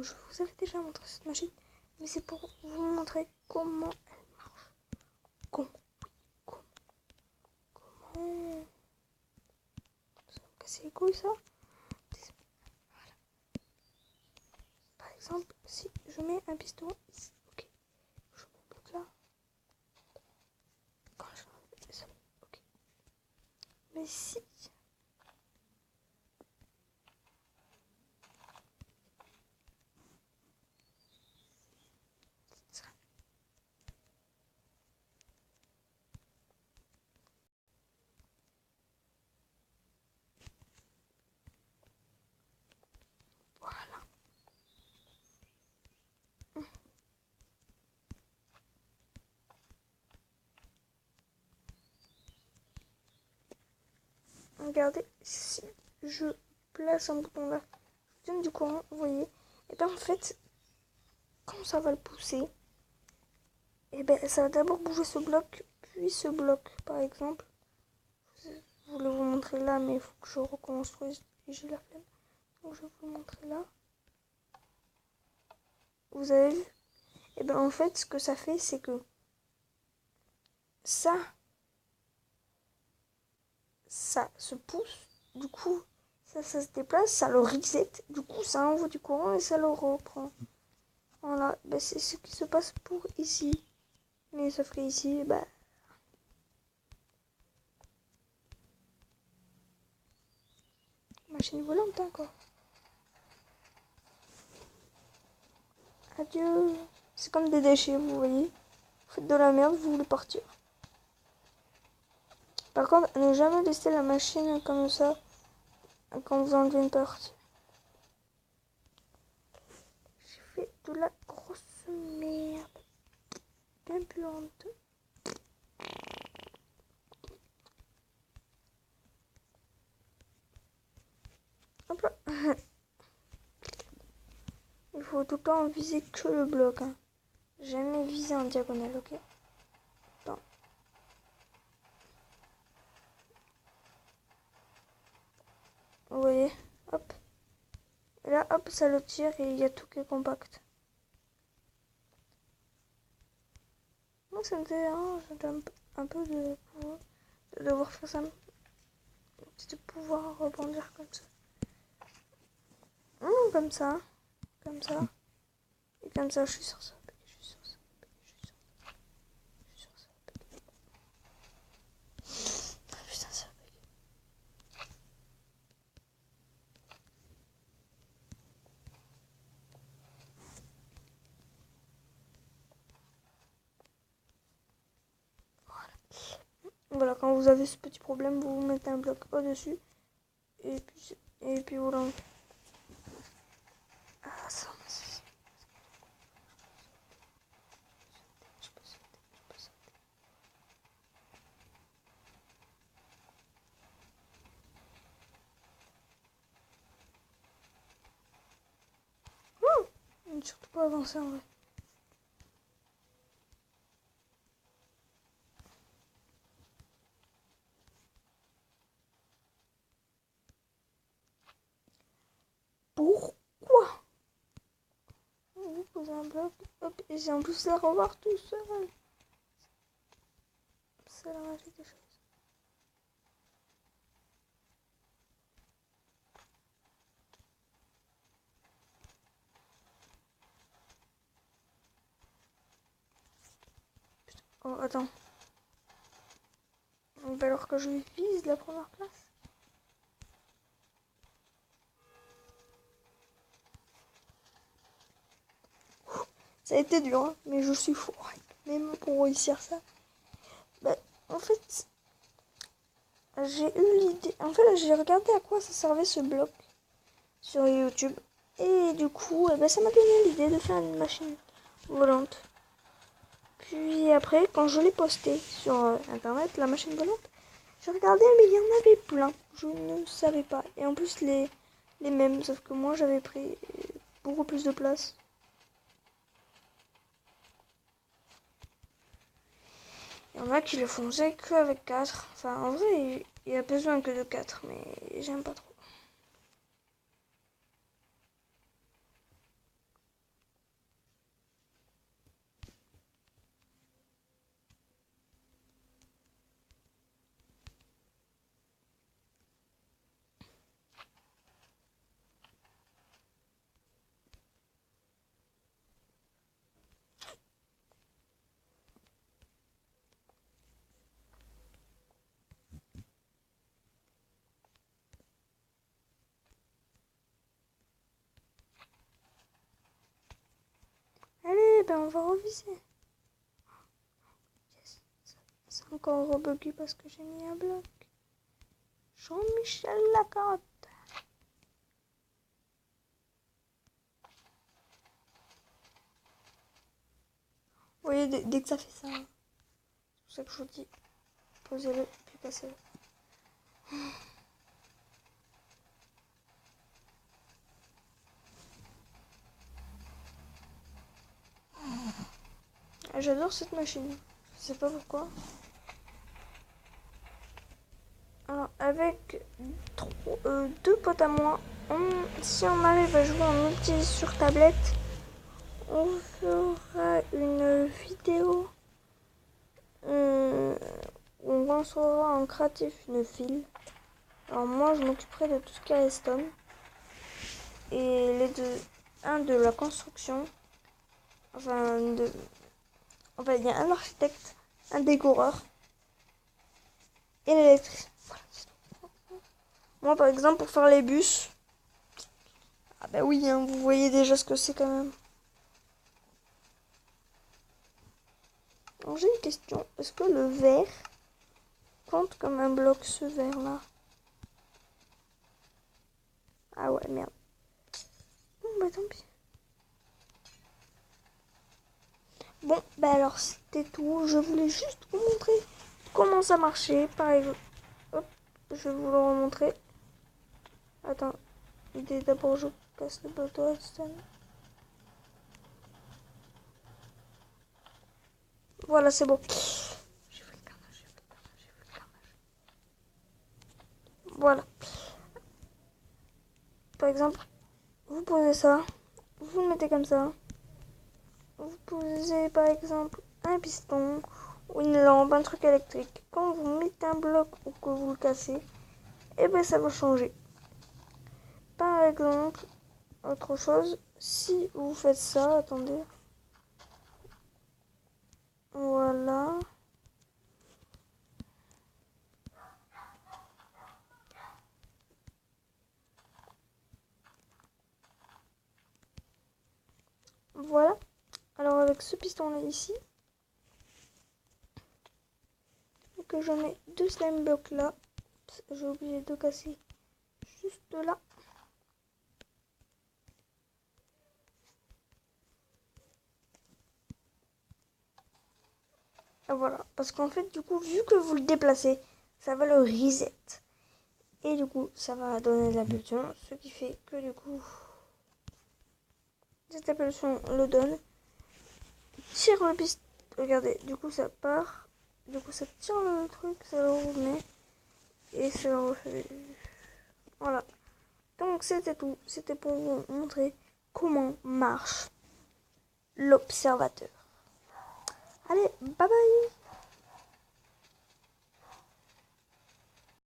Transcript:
je vous avais déjà montré cette machine, mais c'est pour vous montrer comment elle marche. Comment ça va me casser les couilles, ça. Voilà. Par exemple, si je mets un piston ici, ok, je mets un bloc là. Quand je fais ça, ok. Mais si voilà. Regardez, si je place un bouton là, je donne du courant, vous voyez, et bien en fait, quand ça va le pousser, et ben ça va d'abord bouger ce bloc, puis ce bloc, par exemple. Je voulais vous montrer là, mais il faut que je reconstruise et j'ai la flemme. Donc je vais vous le montrer là. Vous avez vu? Et ben en fait, ce que ça fait, c'est que ça se pousse, du coup, ça se déplace, ça le reset, du coup, ça envoie du courant et ça le reprend. Voilà, ben, c'est ce qui se passe pour ici. Mais sauf que ici, bah, machine volante encore. Adieu. C'est comme des déchets, vous voyez. Vous faites de la merde, vous voulez partir. Par contre, ne jamais laisser la machine comme ça quand vous enlevez une partie. J'ai fait de la grosse merde. Bien puante. Hop là. Il faut tout le temps viser que le bloc. Hein. Jamais viser en diagonale, ok? Attends. Vous voyez? Hop. Et là, hop, ça le tire et il y a tout qui est compact. Moi, ça me dérange un peu de devoir faire ça. De pouvoir rebondir comme ça. Comme ça. Comme ça. Et comme ça, je suis sur ça. Je suis sur ça. Je suis sur ça. Putain, ça. Voilà, quand vous avez ce petit problème, vous mettez un bloc au-dessus. Et puis vous l'enlevez. Ah, ça m'a suffi. Je peux sauter. Ne surtout pas avancer en vrai. Pourquoi vous posez un bloc, hop, et j'ai en plus la revoir tout seul. C'est la magie des choses. Oh, attends. Il va alors que je vise la première place. Ça a été dur, hein, mais je suis fort. Même pour réussir ça. Bah, en fait, j'ai eu l'idée. En fait, j'ai regardé à quoi ça servait ce bloc sur YouTube. Et du coup, ça m'a donné l'idée de faire une machine volante. Puis après, quand je l'ai posté sur internet, la machine volante, j'ai regardé, mais il y en avait plein. Je ne savais pas. Et en plus, les mêmes, sauf que moi, j'avais pris beaucoup plus de place. Il y en a qui le font qu'avec 4. Enfin, en vrai, il y a besoin que de 4, mais j'aime pas trop. ben on va reviser. Yes. C'est encore rebuggy parce que j'ai mis un bloc. Jean-Michel Lacatte. Vous voyez, dès que ça fait ça, hein. C'est pour ça que je vous dis, posez-le puis passez-le. J'adore cette machine. Je sais pas pourquoi. Alors, avec deux potes à moi, si on arrive à jouer en multi sur tablette, on fera une vidéo où on lancera en créatif une file. Alors moi, je m'occuperai de tout ce qui est redstone. Et les deux, un de la construction. Enfin, il y a un architecte, un décoreur et l'électricien. Voilà. Moi, par exemple, pour faire les bus. Ah bah oui, hein, vous voyez déjà ce que c'est quand même. Alors j'ai une question. Est-ce que le verre compte comme un bloc, ce verre-là? Ah ouais, merde. Bon, bah tant pis. Bon, bah alors c'était tout. Je voulais juste vous montrer comment ça marchait. Par exemple, hop, je vais vous le remontrer. Attends, d'abord je casse le bateau redstone. Voilà, c'est bon. J'ai fait le carnage. Voilà. Par exemple, vous posez ça. Vous le mettez comme ça. Vous posez par exemple un piston ou une lampe, un truc électrique. Quand vous mettez un bloc ou que vous le cassez, et ben ça va changer. Par exemple, autre chose, si vous faites ça, attendez. Voilà. Voilà. Alors avec ce piston là ici, que je mets deux slime blocks là. J'ai oublié de casser juste là. Et voilà. Parce qu'en fait, du coup, vu que vous le déplacez, ça va le reset. Et du coup, ça va donner de l'impulsion. Ce qui fait que du coup, cette impulsion le donne. Tire le piston. Regardez, du coup, ça part. Du coup, ça tire le truc, ça le remet. Et ça le refait. Voilà. Donc, c'était tout. C'était pour vous montrer comment marche l'observateur. Allez, bye bye!